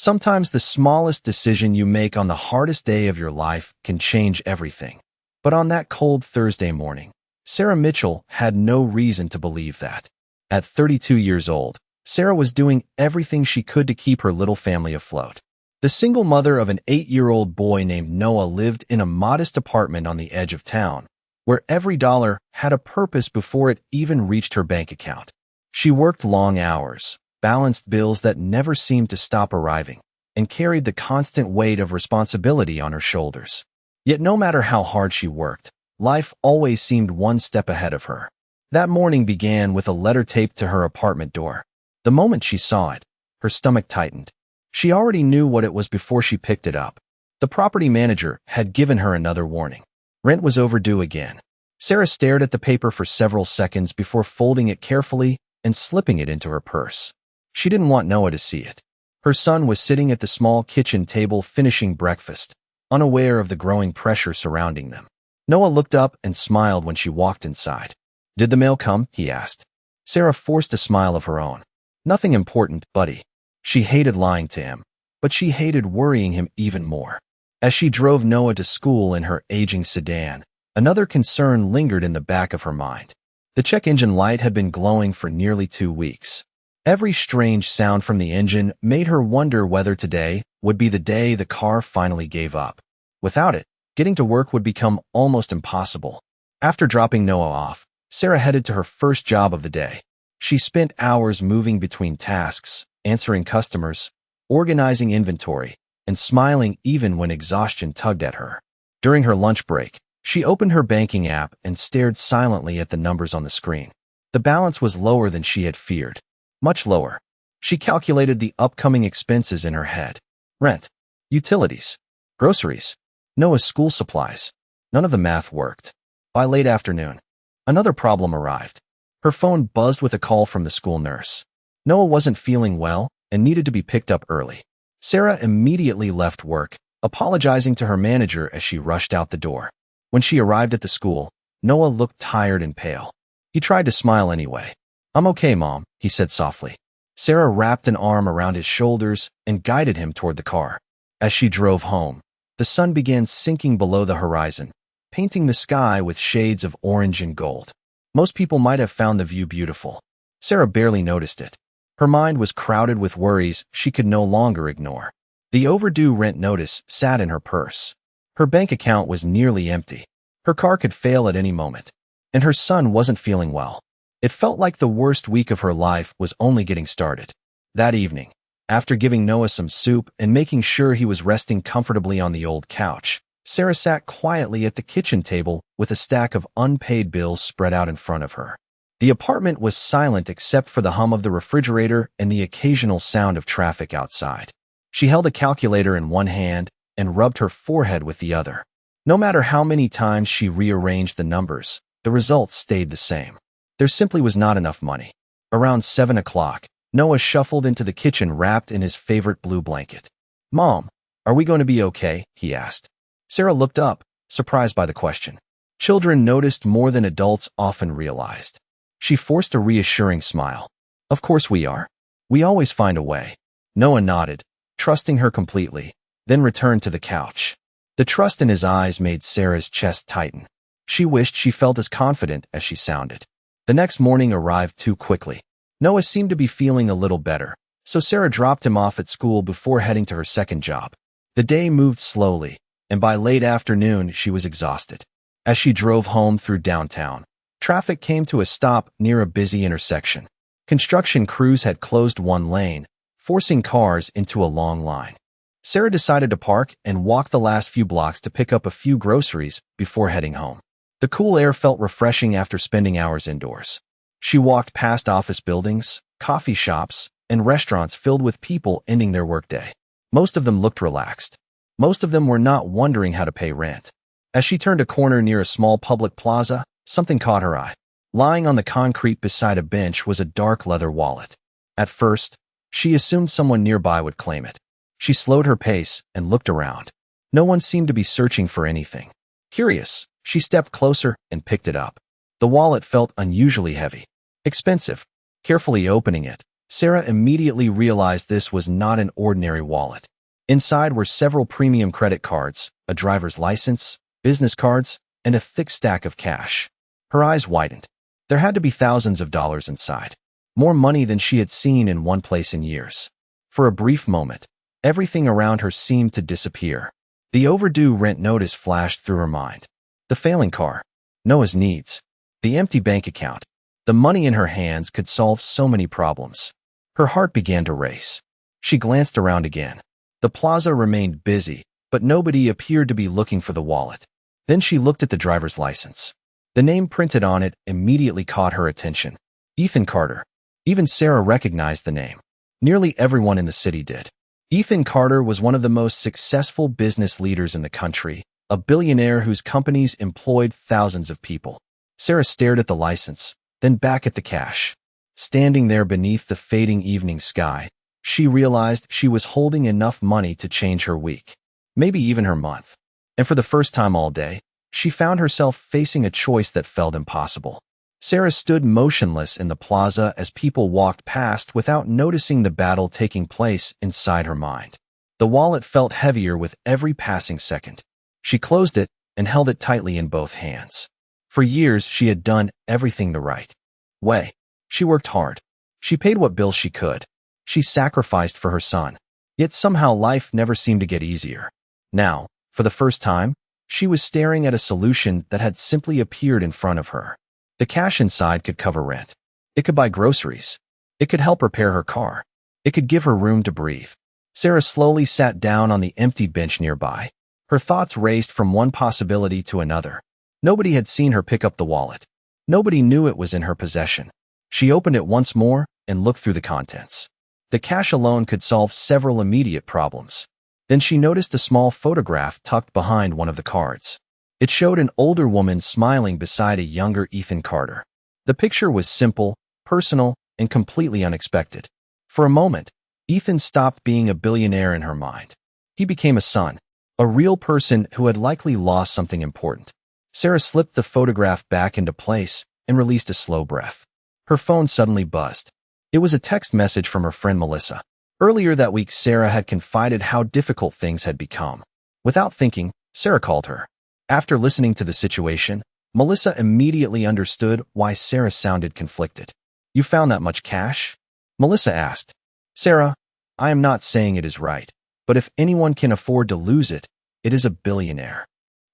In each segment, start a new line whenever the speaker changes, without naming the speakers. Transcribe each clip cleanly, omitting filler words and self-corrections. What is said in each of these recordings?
Sometimes the smallest decision you make on the hardest day of your life can change everything. But on that cold Thursday morning, Sarah Mitchell had no reason to believe that. At 32 years old, Sarah was doing everything she could to keep her little family afloat. The single mother of an 8-year-old boy named Noah lived in a modest apartment on the edge of town, where every dollar had a purpose before it even reached her bank account. She worked long hours, balanced bills that never seemed to stop arriving, and carried the constant weight of responsibility on her shoulders. Yet no matter how hard she worked, life always seemed one step ahead of her. That morning began with a letter taped to her apartment door. The moment she saw it, her stomach tightened. She already knew what it was before she picked it up. The property manager had given her another warning. Rent was overdue again. Sarah stared at the paper for several seconds before folding it carefully and slipping it into her purse. She didn't want Noah to see it. Her son was sitting at the small kitchen table finishing breakfast, unaware of the growing pressure surrounding them. Noah looked up and smiled when she walked inside. "Did the mail come?" he asked. Sarah forced a smile of her own. "Nothing important, buddy." She hated lying to him, but she hated worrying him even more. As she drove Noah to school in her aging sedan, another concern lingered in the back of her mind. The check engine light had been glowing for nearly 2 weeks. Every strange sound from the engine made her wonder whether today would be the day the car finally gave up. Without it, getting to work would become almost impossible. After dropping Noah off, Sarah headed to her first job of the day. She spent hours moving between tasks, answering customers, organizing inventory, and smiling even when exhaustion tugged at her. During her lunch break, she opened her banking app and stared silently at the numbers on the screen. The balance was lower than she had feared. Much lower. She calculated the upcoming expenses in her head. Rent, utilities, groceries, Noah's school supplies. None of the math worked. By late afternoon, another problem arrived. Her phone buzzed with a call from the school nurse. Noah wasn't feeling well and needed to be picked up early. Sarah immediately left work, apologizing to her manager as she rushed out the door. When she arrived at the school, Noah looked tired and pale. He tried to smile anyway. "I'm okay, Mom," he said softly. Sarah wrapped an arm around his shoulders and guided him toward the car. As she drove home, the sun began sinking below the horizon, painting the sky with shades of orange and gold. Most people might have found the view beautiful. Sarah barely noticed it. Her mind was crowded with worries she could no longer ignore. The overdue rent notice sat in her purse. Her bank account was nearly empty. Her car could fail at any moment. And her son wasn't feeling well. It felt like the worst week of her life was only getting started. That evening, after giving Noah some soup and making sure he was resting comfortably on the old couch, Sarah sat quietly at the kitchen table with a stack of unpaid bills spread out in front of her. The apartment was silent except for the hum of the refrigerator and the occasional sound of traffic outside. She held a calculator in one hand and rubbed her forehead with the other. No matter how many times she rearranged the numbers, the results stayed the same. There simply was not enough money. Around 7 o'clock, Noah shuffled into the kitchen wrapped in his favorite blue blanket. "Mom, are we going to be okay?" he asked. Sarah looked up, surprised by the question. Children noticed more than adults often realized. She forced a reassuring smile. "Of course we are. We always find a way." Noah nodded, trusting her completely, then returned to the couch. The trust in his eyes made Sarah's chest tighten. She wished she felt as confident as she sounded. The next morning arrived too quickly. Noah seemed to be feeling a little better, so Sarah dropped him off at school before heading to her second job. The day moved slowly, and by late afternoon she was exhausted. As she drove home through downtown, traffic came to a stop near a busy intersection. Construction crews had closed one lane, forcing cars into a long line. Sarah decided to park and walk the last few blocks to pick up a few groceries before heading home. The cool air felt refreshing after spending hours indoors. She walked past office buildings, coffee shops, and restaurants filled with people ending their workday. Most of them looked relaxed. Most of them were not wondering how to pay rent. As she turned a corner near a small public plaza, something caught her eye. Lying on the concrete beside a bench was a dark leather wallet. At first, she assumed someone nearby would claim it. She slowed her pace and looked around. No one seemed to be searching for anything. Curious, she stepped closer and picked it up. The wallet felt unusually heavy. Expensive. Carefully opening it, Sarah immediately realized this was not an ordinary wallet. Inside were several premium credit cards, a driver's license, business cards, and a thick stack of cash. Her eyes widened. There had to be thousands of dollars inside. More money than she had seen in one place in years. For a brief moment, everything around her seemed to disappear. The overdue rent notice flashed through her mind. The failing car, Noah's needs, the empty bank account. The money in her hands could solve so many problems. Her heart began to race. She glanced around again. The plaza remained busy, but nobody appeared to be looking for the wallet. Then she looked at the driver's license. The name printed on it immediately caught her attention. Ethan Carter. Even Sarah recognized the name. Nearly everyone in the city did. Ethan Carter was one of the most successful business leaders in the country, a billionaire whose companies employed thousands of people. Sarah stared at the license, then back at the cash. Standing there beneath the fading evening sky, she realized she was holding enough money to change her week, maybe even her month. And for the first time all day, she found herself facing a choice that felt impossible. Sarah stood motionless in the plaza as people walked past without noticing the battle taking place inside her mind. The wallet felt heavier with every passing second. She closed it and held it tightly in both hands. For years, she had done everything the right way. She worked hard. She paid what bills she could. She sacrificed for her son. Yet somehow life never seemed to get easier. Now, for the first time, she was staring at a solution that had simply appeared in front of her. The cash inside could cover rent. It could buy groceries. It could help repair her car. It could give her room to breathe. Sarah slowly sat down on the empty bench nearby. Her thoughts raced from one possibility to another. Nobody had seen her pick up the wallet. Nobody knew it was in her possession. She opened it once more and looked through the contents. The cash alone could solve several immediate problems. Then she noticed a small photograph tucked behind one of the cards. It showed an older woman smiling beside a younger Ethan Carter. The picture was simple, personal, and completely unexpected. For a moment, Ethan stopped being a billionaire in her mind. He became a son, a real person who had likely lost something important. Sarah slipped the photograph back into place and released a slow breath. Her phone suddenly buzzed. It was a text message from her friend Melissa. Earlier that week, Sarah had confided how difficult things had become. Without thinking, Sarah called her. After listening to the situation, Melissa immediately understood why Sarah sounded conflicted. "You found that much cash?" Melissa asked. "Sarah, I am not saying it is right, but if anyone can afford to lose it, it is a billionaire."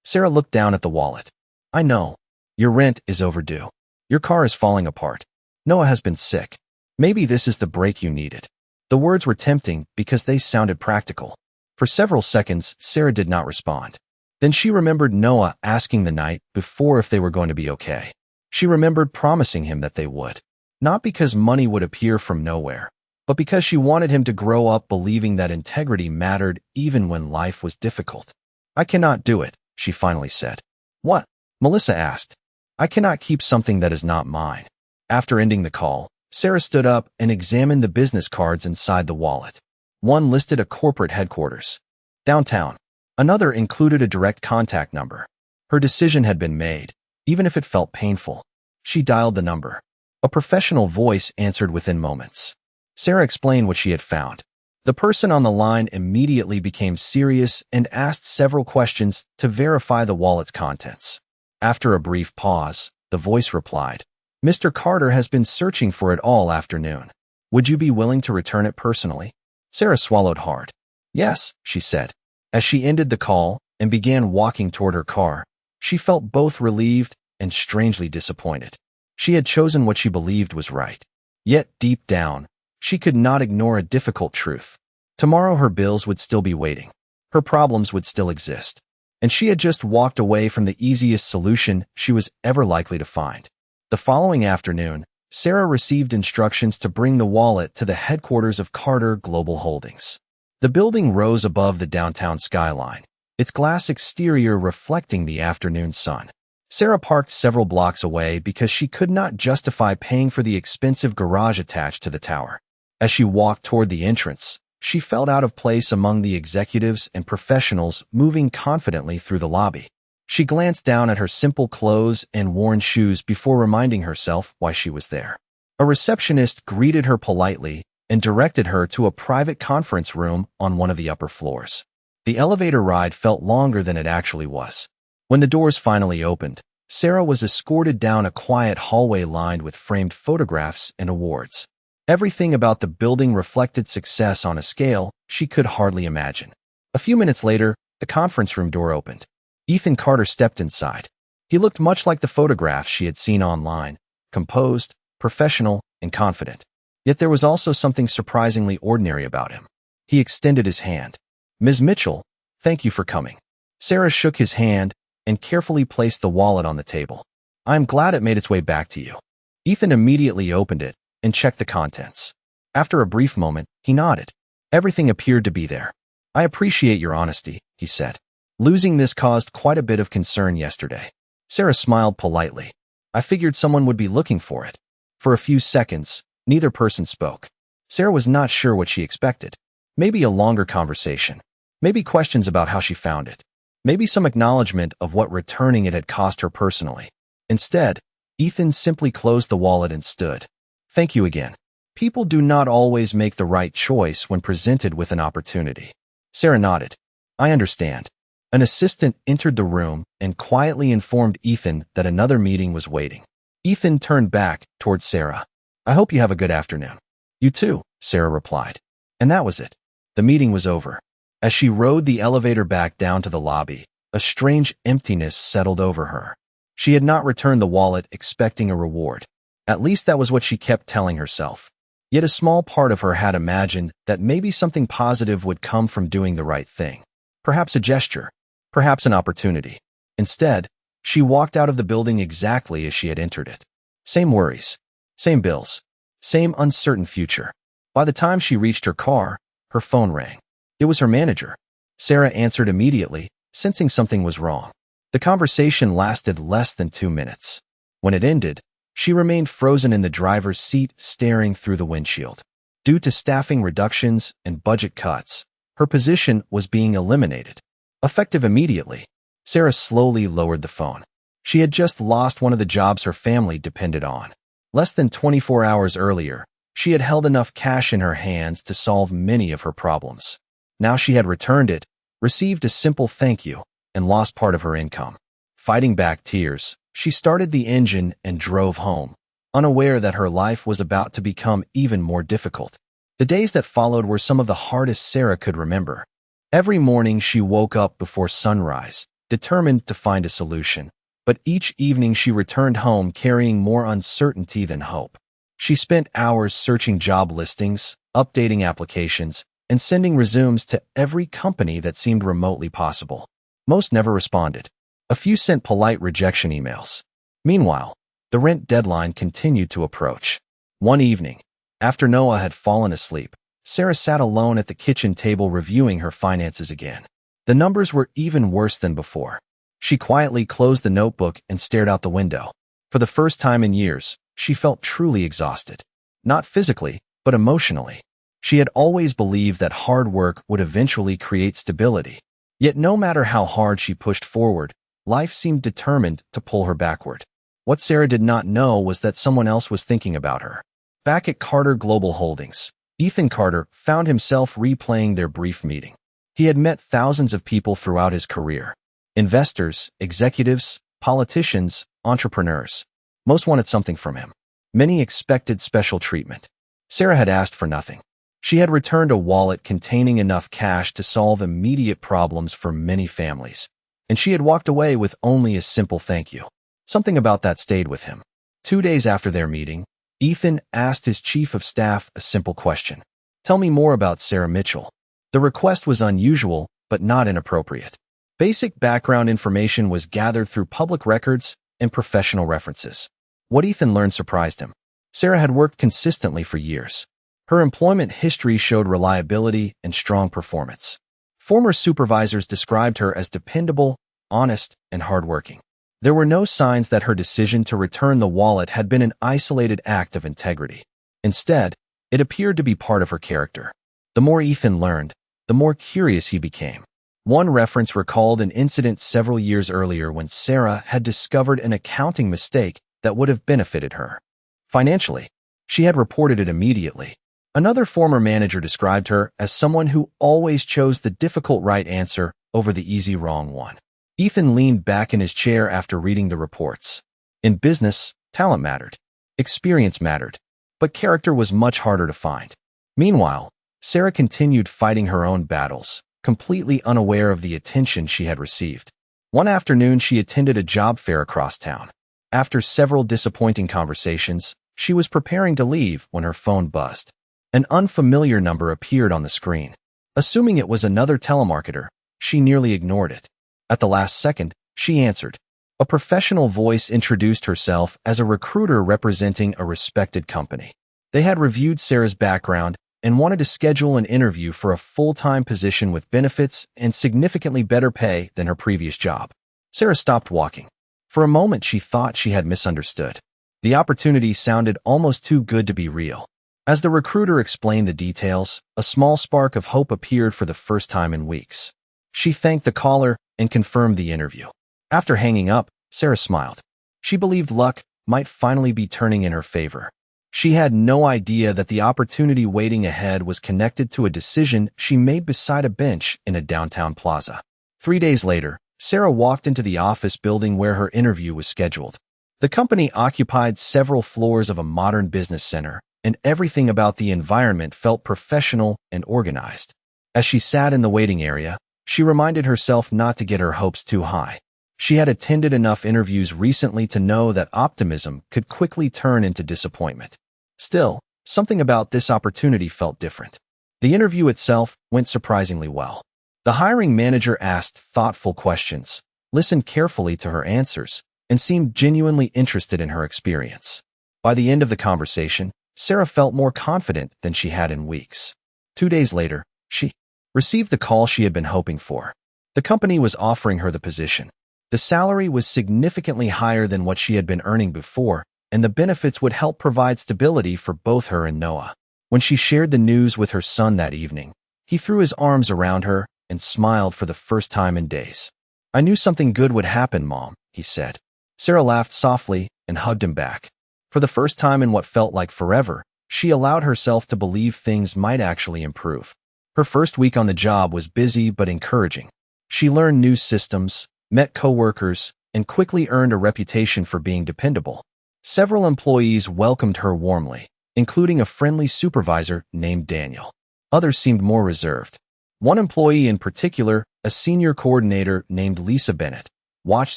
Sarah looked down at the wallet. "I know. Your rent is overdue. Your car is falling apart. Noah has been sick. Maybe this is the break you needed." The words were tempting because they sounded practical. For several seconds, Sarah did not respond. Then she remembered Noah asking the night before if they were going to be okay. She remembered promising him that they would. Not because money would appear from nowhere, but because she wanted him to grow up believing that integrity mattered even when life was difficult. "I cannot do it," she finally said. "What?" Melissa asked. "I cannot keep something that is not mine." After ending the call, Sarah stood up and examined the business cards inside the wallet. One listed a corporate headquarters, downtown. Another included a direct contact number. Her decision had been made, even if it felt painful. She dialed the number. A professional voice answered within moments. Sarah explained what she had found. The person on the line immediately became serious and asked several questions to verify the wallet's contents. After a brief pause, the voice replied, "Mr. Carter has been searching for it all afternoon. Would you be willing to return it personally?" Sarah swallowed hard. "Yes," she said. As she ended the call and began walking toward her car, she felt both relieved and strangely disappointed. She had chosen what she believed was right. Yet, deep down, she could not ignore a difficult truth. Tomorrow her bills would still be waiting. Her problems would still exist. And she had just walked away from the easiest solution she was ever likely to find. The following afternoon, Sarah received instructions to bring the wallet to the headquarters of Carter Global Holdings. The building rose above the downtown skyline, its glass exterior reflecting the afternoon sun. Sarah parked several blocks away because she could not justify paying for the expensive garage attached to the tower. As she walked toward the entrance, she felt out of place among the executives and professionals moving confidently through the lobby. She glanced down at her simple clothes and worn shoes before reminding herself why she was there. A receptionist greeted her politely and directed her to a private conference room on one of the upper floors. The elevator ride felt longer than it actually was. When the doors finally opened, Sarah was escorted down a quiet hallway lined with framed photographs and awards. Everything about the building reflected success on a scale she could hardly imagine. A few minutes later, the conference room door opened. Ethan Carter stepped inside. He looked much like the photographs she had seen online, composed, professional, and confident. Yet there was also something surprisingly ordinary about him. He extended his hand. "Ms. Mitchell, thank you for coming." Sarah shook his hand and carefully placed the wallet on the table. "I am glad it made its way back to you." Ethan immediately opened it and checked the contents. After a brief moment, he nodded. Everything appeared to be there. "I appreciate your honesty," he said. "Losing this caused quite a bit of concern yesterday." Sarah smiled politely. "I figured someone would be looking for it." For a few seconds, neither person spoke. Sarah was not sure what she expected. Maybe a longer conversation. Maybe questions about how she found it. Maybe some acknowledgement of what returning it had cost her personally. Instead, Ethan simply closed the wallet and stood. "Thank you again." People do not always make the right choice when presented with an opportunity. Sarah nodded. "I understand." An assistant entered the room and quietly informed Ethan that another meeting was waiting. Ethan turned back towards Sarah. "I hope you have a good afternoon." "You too," Sarah replied. And that was it. The meeting was over. As she rode the elevator back down to the lobby, a strange emptiness settled over her. She had not returned the wallet expecting a reward. At least that was what she kept telling herself. Yet a small part of her had imagined that maybe something positive would come from doing the right thing. Perhaps a gesture. Perhaps an opportunity. Instead, she walked out of the building exactly as she had entered it. Same worries. Same bills. Same uncertain future. By the time she reached her car, her phone rang. It was her manager. Sarah answered immediately, sensing something was wrong. The conversation lasted less than 2 minutes. When it ended, she remained frozen in the driver's seat, staring through the windshield. Due to staffing reductions and budget cuts, her position was being eliminated. Effective immediately, Sarah slowly lowered the phone. She had just lost one of the jobs her family depended on. Less than 24 hours earlier, she had held enough cash in her hands to solve many of her problems. Now she had returned it, received a simple thank you, and lost part of her income. Fighting back tears, she started the engine and drove home, unaware that her life was about to become even more difficult. The days that followed were some of the hardest Sarah could remember. Every morning she woke up before sunrise, determined to find a solution, but each evening she returned home carrying more uncertainty than hope. She spent hours searching job listings, updating applications, and sending resumes to every company that seemed remotely possible. Most never responded. A few sent polite rejection emails. Meanwhile, the rent deadline continued to approach. One evening, after Noah had fallen asleep, Sarah sat alone at the kitchen table reviewing her finances again. The numbers were even worse than before. She quietly closed the notebook and stared out the window. For the first time in years, she felt truly exhausted. Not physically, but emotionally. She had always believed that hard work would eventually create stability. Yet no matter how hard she pushed forward, life seemed determined to pull her backward. What Sarah did not know was that someone else was thinking about her. Back at Carter Global Holdings, Ethan Carter found himself replaying their brief meeting. He had met thousands of people throughout his career. Investors, executives, politicians, entrepreneurs. Most wanted something from him. Many expected special treatment. Sarah had asked for nothing. She had returned a wallet containing enough cash to solve immediate problems for many families, and she had walked away with only a simple thank you. Something about that stayed with him. 2 days after their meeting, Ethan asked his chief of staff a simple question. "Tell me more about Sarah Mitchell." The request was unusual, but not inappropriate. Basic background information was gathered through public records and professional references. What Ethan learned surprised him. Sarah had worked consistently for years. Her employment history showed reliability and strong performance. Former supervisors described her as dependable, honest, and hardworking. There were no signs that her decision to return the wallet had been an isolated act of integrity. Instead, it appeared to be part of her character. The more Ethan learned, the more curious he became. One reference recalled an incident several years earlier when Sarah had discovered an accounting mistake that would have benefited her. Financially, she had reported it immediately. Another former manager described her as someone who always chose the difficult right answer over the easy wrong one. Ethan leaned back in his chair after reading the reports. In business, talent mattered. Experience mattered. But character was much harder to find. Meanwhile, Sarah continued fighting her own battles, completely unaware of the attention she had received. One afternoon, she attended a job fair across town. After several disappointing conversations, she was preparing to leave when her phone buzzed. An unfamiliar number appeared on the screen. Assuming it was another telemarketer, she nearly ignored it. At the last second, she answered. A professional voice introduced herself as a recruiter representing a respected company. They had reviewed Sarah's background and wanted to schedule an interview for a full-time position with benefits and significantly better pay than her previous job. Sarah stopped walking. For a moment, she thought she had misunderstood. The opportunity sounded almost too good to be real. As the recruiter explained the details, a small spark of hope appeared for the first time in weeks. She thanked the caller and confirmed the interview. After hanging up, Sarah smiled. She believed luck might finally be turning in her favor. She had no idea that the opportunity waiting ahead was connected to a decision she made beside a bench in a downtown plaza. 3 days later, Sarah walked into the office building where her interview was scheduled. The company occupied several floors of a modern business center, and everything about the environment felt professional and organized. As she sat in the waiting area, she reminded herself not to get her hopes too high. She had attended enough interviews recently to know that optimism could quickly turn into disappointment. Still, something about this opportunity felt different. The interview itself went surprisingly well. The hiring manager asked thoughtful questions, listened carefully to her answers, and seemed genuinely interested in her experience. By the end of the conversation, Sarah felt more confident than she had in weeks. 2 days later, she received the call she had been hoping for. The company was offering her the position. The salary was significantly higher than what she had been earning before, and the benefits would help provide stability for both her and Noah. When she shared the news with her son that evening, he threw his arms around her and smiled for the first time in days. "I knew something good would happen, Mom," he said. Sarah laughed softly and hugged him back. For the first time in what felt like forever, she allowed herself to believe things might actually improve. Her first week on the job was busy but encouraging. She learned new systems, met coworkers, and quickly earned a reputation for being dependable. Several employees welcomed her warmly, including a friendly supervisor named Daniel. Others seemed more reserved. One employee in particular, a senior coordinator named Lisa Bennett, watched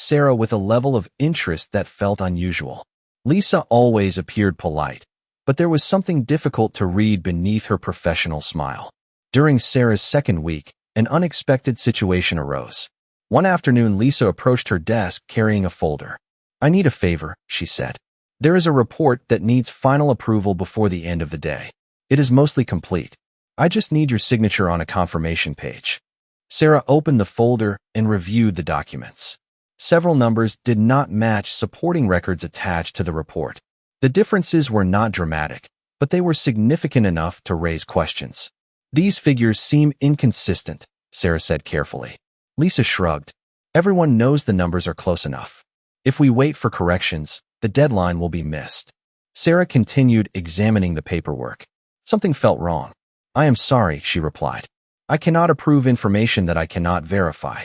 Sarah with a level of interest that felt unusual. Lisa always appeared polite, but there was something difficult to read beneath her professional smile. During Sarah's second week, an unexpected situation arose. One afternoon, Lisa approached her desk carrying a folder. "I need a favor," she said. "There is a report that needs final approval before the end of the day. It is mostly complete. I just need your signature on a confirmation page." Sarah opened the folder and reviewed the documents. Several numbers did not match supporting records attached to the report. The differences were not dramatic, but they were significant enough to raise questions. "These figures seem inconsistent," Sarah said carefully. Lisa shrugged. "Everyone knows the numbers are close enough. If we wait for corrections, the deadline will be missed." Sarah continued examining the paperwork. Something felt wrong. "I am sorry," she replied. "I cannot approve information that I cannot verify."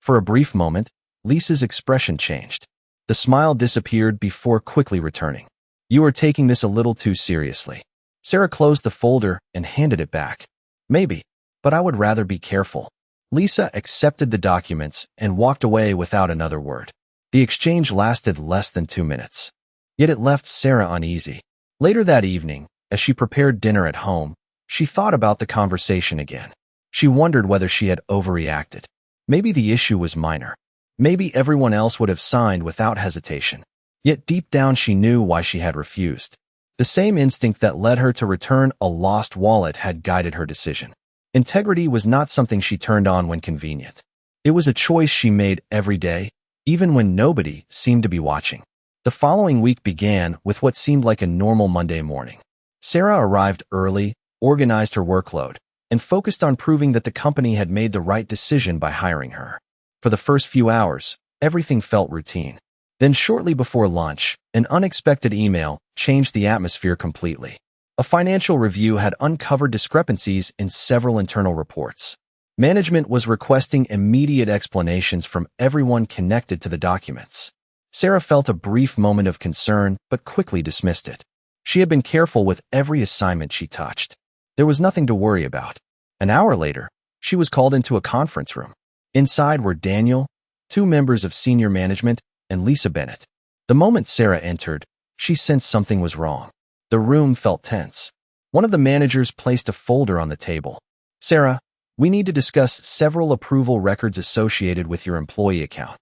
For a brief moment, Lisa's expression changed. The smile disappeared before quickly returning. "You are taking this a little too seriously." Sarah closed the folder and handed it back. "Maybe, but I would rather be careful." Lisa accepted the documents and walked away without another word. The exchange lasted less than 2 minutes. Yet it left Sarah uneasy. Later that evening, as she prepared dinner at home, she thought about the conversation again. She wondered whether she had overreacted. Maybe the issue was minor. Maybe everyone else would have signed without hesitation. Yet deep down she knew why she had refused. The same instinct that led her to return a lost wallet had guided her decision. Integrity was not something she turned on when convenient. It was a choice she made every day, even when nobody seemed to be watching. The following week began with what seemed like a normal Monday morning. Sarah arrived early, organized her workload, and focused on proving that the company had made the right decision by hiring her. For the first few hours, everything felt routine. Then shortly before lunch, an unexpected email changed the atmosphere completely. A financial review had uncovered discrepancies in several internal reports. Management was requesting immediate explanations from everyone connected to the documents. Sarah felt a brief moment of concern, but quickly dismissed it. She had been careful with every assignment she touched. There was nothing to worry about. An hour later, she was called into a conference room. Inside were Daniel, two members of senior management, and Lisa Bennett. The moment Sarah entered, she sensed something was wrong. The room felt tense. One of the managers placed a folder on the table. "Sarah, we need to discuss several approval records associated with your employee account."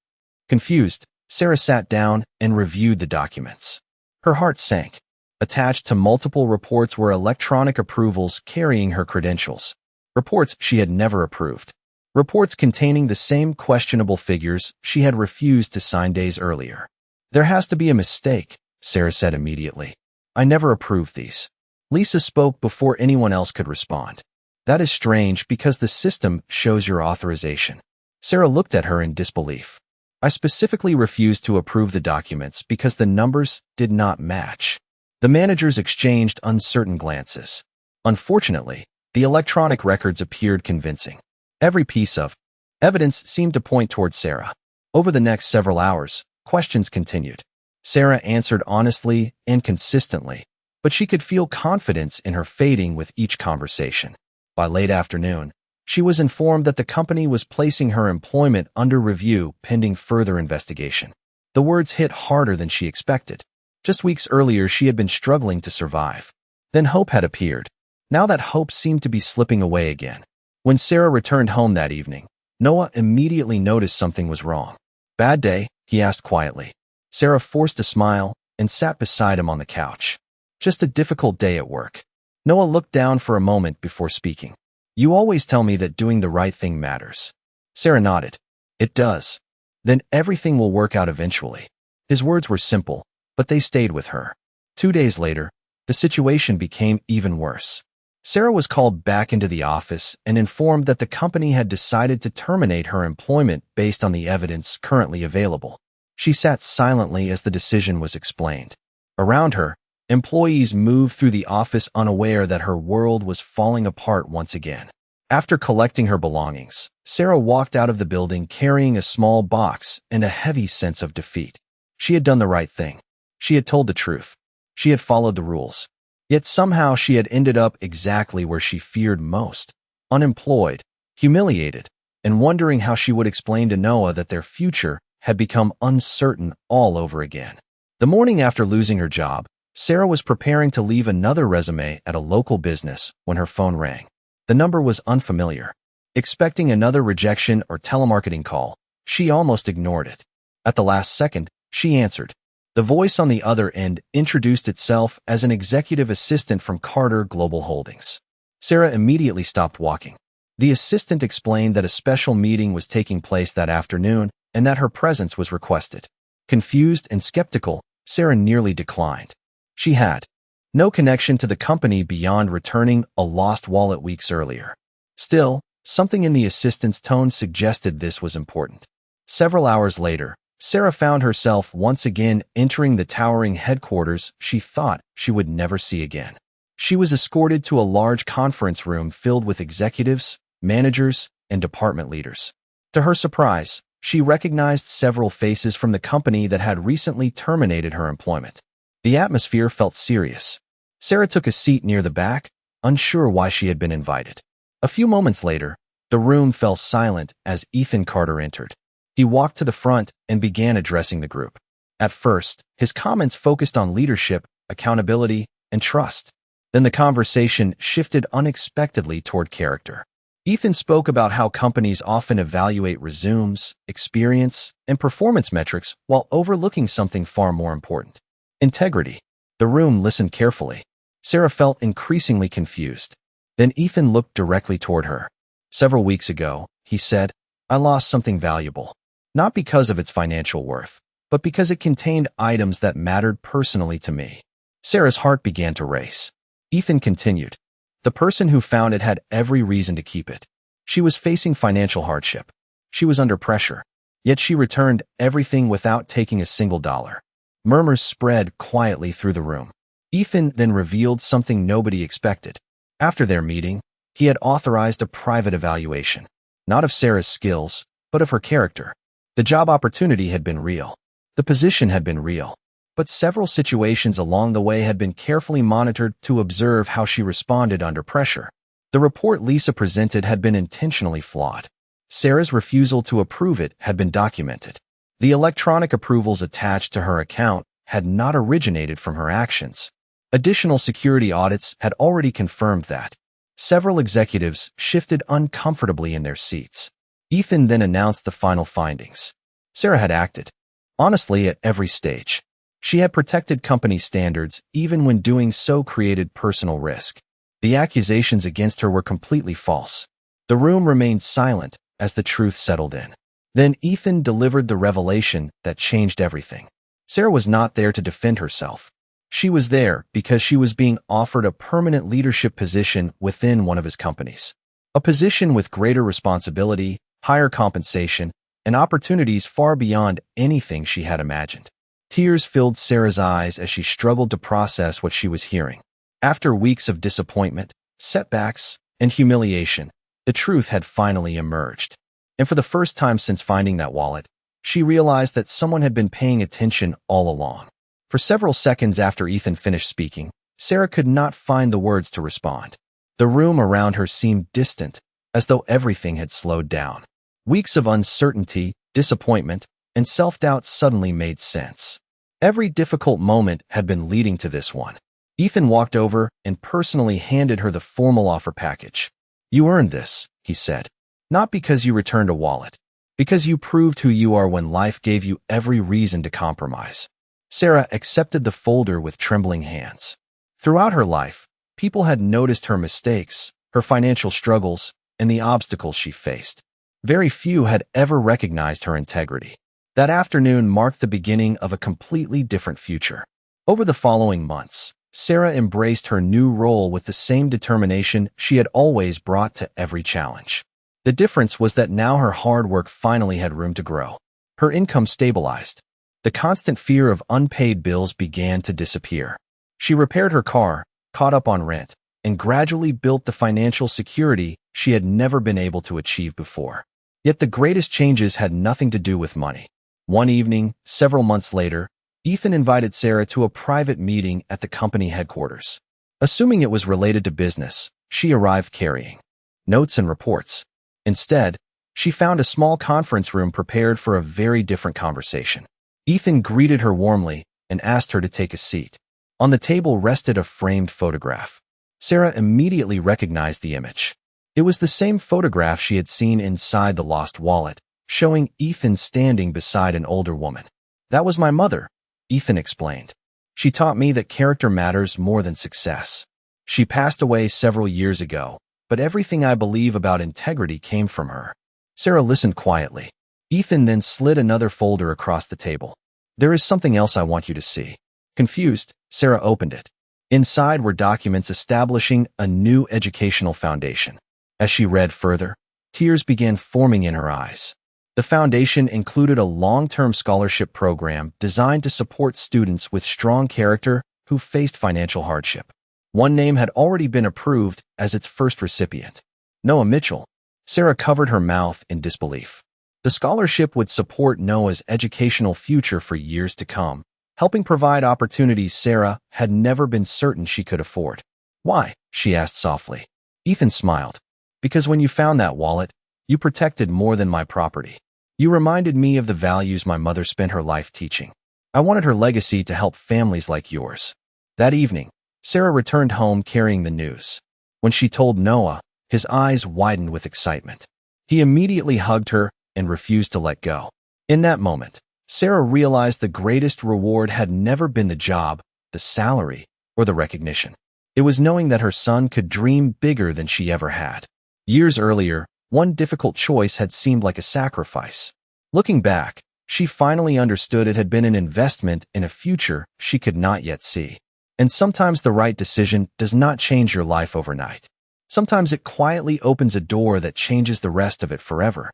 Confused, Sarah sat down and reviewed the documents. Her heart sank. Attached to multiple reports were electronic approvals carrying her credentials. Reports she had never approved. Reports containing the same questionable figures she had refused to sign days earlier. "There has to be a mistake," Sarah said immediately. "I never approved these." Lisa spoke before anyone else could respond. "That is strange because the system shows your authorization." Sarah looked at her in disbelief. "I specifically refused to approve the documents because the numbers did not match." The managers exchanged uncertain glances. Unfortunately, the electronic records appeared convincing. Every piece of evidence seemed to point toward Sarah. Over the next several hours, questions continued. Sarah answered honestly and consistently, but she could feel confidence in her fading with each conversation. By late afternoon, she was informed that the company was placing her employment under review pending further investigation. The words hit harder than she expected. Just weeks earlier, she had been struggling to survive. Then hope had appeared. Now that hope seemed to be slipping away again. When Sarah returned home that evening, Noah immediately noticed something was wrong. "Bad day?" he asked quietly. Sarah forced a smile and sat beside him on the couch. "Just a difficult day at work." Noah looked down for a moment before speaking. "You always tell me that doing the right thing matters." Sarah nodded. "It does. Then everything will work out eventually." His words were simple, but they stayed with her. 2 days later, the situation became even worse. Sarah was called back into the office and informed that the company had decided to terminate her employment based on the evidence currently available. She sat silently as the decision was explained. Around her, employees moved through the office unaware that her world was falling apart once again. After collecting her belongings, Sarah walked out of the building carrying a small box and a heavy sense of defeat. She had done the right thing. She had told the truth. She had followed the rules. Yet somehow she had ended up exactly where she feared most: unemployed, humiliated, and wondering how she would explain to Noah that their future had become uncertain all over again. The morning after losing her job, Sarah was preparing to leave another resume at a local business when her phone rang. The number was unfamiliar. Expecting another rejection or telemarketing call, she almost ignored it. At the last second, she answered. The voice on the other end introduced itself as an executive assistant from Carter Global Holdings. Sarah immediately stopped walking. The assistant explained that a special meeting was taking place that afternoon and that her presence was requested. Confused and skeptical, Sarah nearly declined. She had no connection to the company beyond returning a lost wallet weeks earlier. Still, something in the assistant's tone suggested this was important. Several hours later, Sarah found herself once again entering the towering headquarters she thought she would never see again. She was escorted to a large conference room filled with executives, managers, and department leaders. To her surprise, she recognized several faces from the company that had recently terminated her employment. The atmosphere felt serious. Sarah took a seat near the back, unsure why she had been invited. A few moments later, the room fell silent as Ethan Carter entered. He walked to the front and began addressing the group. At first, his comments focused on leadership, accountability, and trust. Then the conversation shifted unexpectedly toward character. Ethan spoke about how companies often evaluate resumes, experience, and performance metrics while overlooking something far more important: integrity. The room listened carefully. Sarah felt increasingly confused. Then Ethan looked directly toward her. "Several weeks ago," he said, "I lost something valuable. Not because of its financial worth, but because it contained items that mattered personally to me." Sarah's heart began to race. Ethan continued. The person who found it had every reason to keep it. She was facing financial hardship. She was under pressure. Yet she returned everything without taking a single dollar. Murmurs spread quietly through the room. Ethan then revealed something nobody expected. After their meeting, he had authorized a private evaluation, not of Sarah's skills, but of her character. The job opportunity had been real. The position had been real. But several situations along the way had been carefully monitored to observe how she responded under pressure. The report Lisa presented had been intentionally flawed. Sarah's refusal to approve it had been documented. The electronic approvals attached to her account had not originated from her actions. Additional security audits had already confirmed that. Several executives shifted uncomfortably in their seats. Ethan then announced the final findings. Sarah had acted honestly at every stage. She had protected company standards even when doing so created personal risk. The accusations against her were completely false. The room remained silent as the truth settled in. Then Ethan delivered the revelation that changed everything. Sarah was not there to defend herself. She was there because she was being offered a permanent leadership position within one of his companies. A position with greater responsibility, higher compensation, and opportunities far beyond anything she had imagined. Tears filled Sarah's eyes as she struggled to process what she was hearing. After weeks of disappointment, setbacks, and humiliation, the truth had finally emerged. And for the first time since finding that wallet, she realized that someone had been paying attention all along. For several seconds after Ethan finished speaking, Sarah could not find the words to respond. The room around her seemed distant, as though everything had slowed down. Weeks of uncertainty, disappointment, and self-doubt suddenly made sense. Every difficult moment had been leading to this one. Ethan walked over and personally handed her the formal offer package. "You earned this," he said. "Not because you returned a wallet, because you proved who you are when life gave you every reason to compromise." Sarah accepted the folder with trembling hands. Throughout her life, people had noticed her mistakes, her financial struggles, and the obstacles she faced. Very few had ever recognized her integrity. That afternoon marked the beginning of a completely different future. Over the following months, Sarah embraced her new role with the same determination she had always brought to every challenge. The difference was that now her hard work finally had room to grow. Her income stabilized. The constant fear of unpaid bills began to disappear. She repaired her car, caught up on rent, and gradually built the financial security she had never been able to achieve before. Yet the greatest changes had nothing to do with money. One evening, several months later, Ethan invited Sarah to a private meeting at the company headquarters. Assuming it was related to business, she arrived carrying notes and reports. Instead, she found a small conference room prepared for a very different conversation. Ethan greeted her warmly and asked her to take a seat. On the table rested a framed photograph. Sarah immediately recognized the image. It was the same photograph she had seen inside the lost wallet, showing Ethan standing beside an older woman. "That was my mother," Ethan explained. "She taught me that character matters more than success. She passed away several years ago, but everything I believe about integrity came from her." Sarah listened quietly. Ethan then slid another folder across the table. "There is something else I want you to see." Confused, Sarah opened it. Inside were documents establishing a new educational foundation. As she read further, tears began forming in her eyes. The foundation included a long-term scholarship program designed to support students with strong character who faced financial hardship. One name had already been approved as its first recipient: Noah Mitchell. Sarah covered her mouth in disbelief. The scholarship would support Noah's educational future for years to come, helping provide opportunities Sarah had never been certain she could afford. "Why?" she asked softly. Ethan smiled. "Because when you found that wallet, you protected more than my property. You reminded me of the values my mother spent her life teaching. I wanted her legacy to help families like yours." That evening, Sarah returned home carrying the news. When she told Noah, his eyes widened with excitement. He immediately hugged her and refused to let go. In that moment, Sarah realized the greatest reward had never been the job, the salary, or the recognition. It was knowing that her son could dream bigger than she ever had. Years earlier, one difficult choice had seemed like a sacrifice. Looking back, she finally understood it had been an investment in a future she could not yet see. And sometimes the right decision does not change your life overnight. Sometimes it quietly opens a door that changes the rest of it forever.